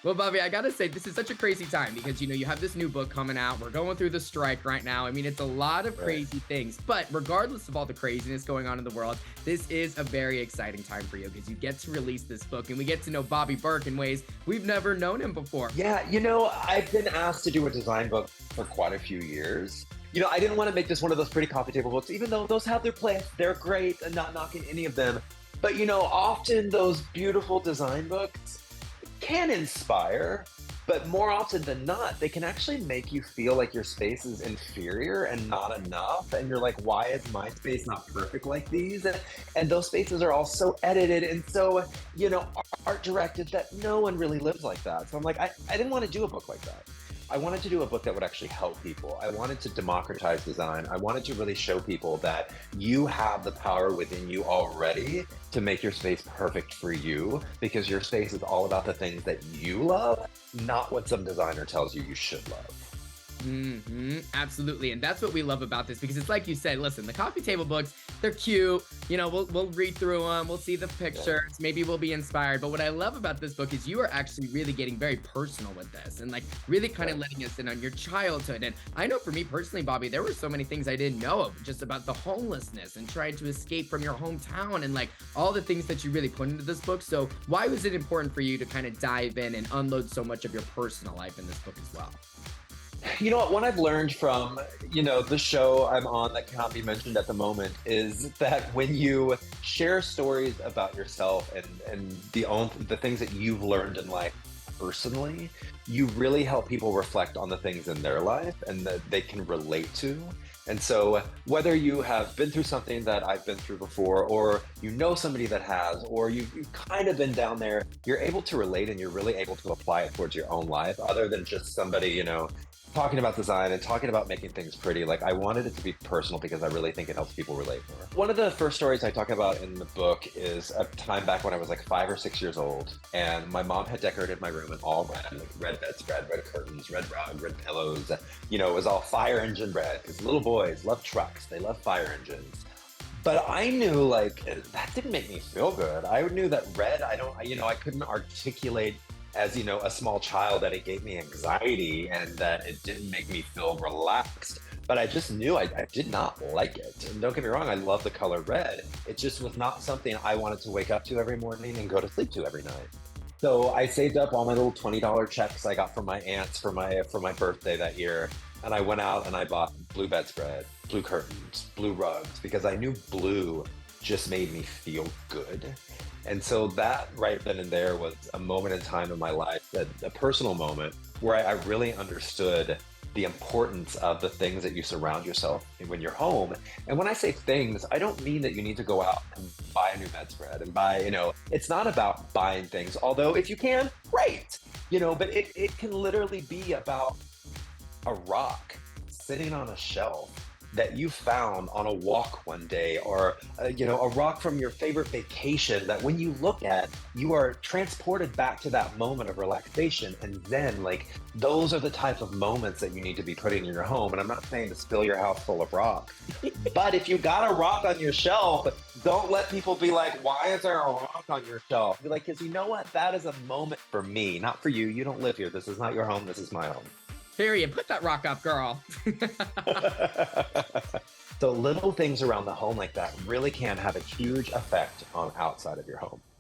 Well, Bobby, I gotta say, this is such a crazy time because you have this new book coming out. We're going through the strike right now. I mean, it's a lot of Right. crazy things, but regardless of all the craziness going on in the world, this is a very exciting time for you because you get to release this book and we get to know Bobby Berk in ways we've never known him before. Yeah, I've been asked to do a design book for quite a few years. I didn't want to make this one of those pretty coffee table books, even though those have their place. They're great and not knocking any of them. But often those beautiful design books can inspire, but more often than not, they can actually make you feel like your space is inferior and not enough. And you're like, why is my space not perfect like these? And those spaces are all so edited and so, art directed that no one really lives like that. So I'm like, I didn't want to do a book like that. I wanted to do a book that would actually help people. I wanted to democratize design. I wanted to really show people that you have the power within you already to make your space perfect for you, because your space is all about the things that you love, not what some designer tells you should love. Absolutely. And that's what we love about this because it's like you said, listen, the coffee table books, they're cute. We'll read through them. We'll see the pictures. Maybe we'll be inspired. But what I love about this book is you are actually really getting very personal with this and like really kind of letting us in on your childhood. And I know for me personally, Bobby, there were so many things I didn't know of just about the homelessness and trying to escape from your hometown and like all the things that you really put into this book. So why was it important for you to kind of dive in and unload so much of your personal life in this book as well? You know what? One I've learned from, the show I'm on that cannot be mentioned at the moment is that when you share stories about yourself and the things that you've learned in life personally, you really help people reflect on the things in their life and that they can relate to. And so whether you have been through something that I've been through before, or you know somebody that has, or you've kind of been down there, you're able to relate and you're really able to apply it towards your own life other than just somebody, talking about design and talking about making things pretty. Like, I wanted it to be personal because I really think it helps people relate more. One of the first stories I talk about in the book is a time back when I was like 5 or 6 years old, and my mom had decorated my room in all red, like red bedspread, red curtains, red rug, red pillows. It was all fire engine red because little boys love trucks. They love fire engines. But I knew like that didn't make me feel good. I knew that red, I couldn't articulate as a small child that it gave me anxiety and that it didn't make me feel relaxed. But I just knew I did not like it. And don't get me wrong, I love the color red. It just was not something I wanted to wake up to every morning and go to sleep to every night. So I saved up all my little $20 checks I got from my aunts for my birthday that year. And I went out and I bought blue bedspread, blue curtains, blue rugs, because I knew blue just made me feel good. And so that right then and there was a moment in time in my life, a personal moment where I really understood the importance of the things that you surround yourself in when you're home. And when I say things, I don't mean that you need to go out and buy a new bedspread and buy, it's not about buying things, although if you can, great, but it can literally be about a rock sitting on a shelf that you found on a walk one day, or a rock from your favorite vacation that when you look at, you are transported back to that moment of relaxation. And then like those are the type of moments that you need to be putting in your home. And I'm not saying to fill your house full of rocks, but if you got a rock on your shelf, don't let people be like, why is there a rock on your shelf? Be like, because you know what, that is a moment for me, not for you. You don't live here. This is not your home. This is my home. Period. Put that rock up, girl. So little things around the home like that really can have a huge effect on outside of your home.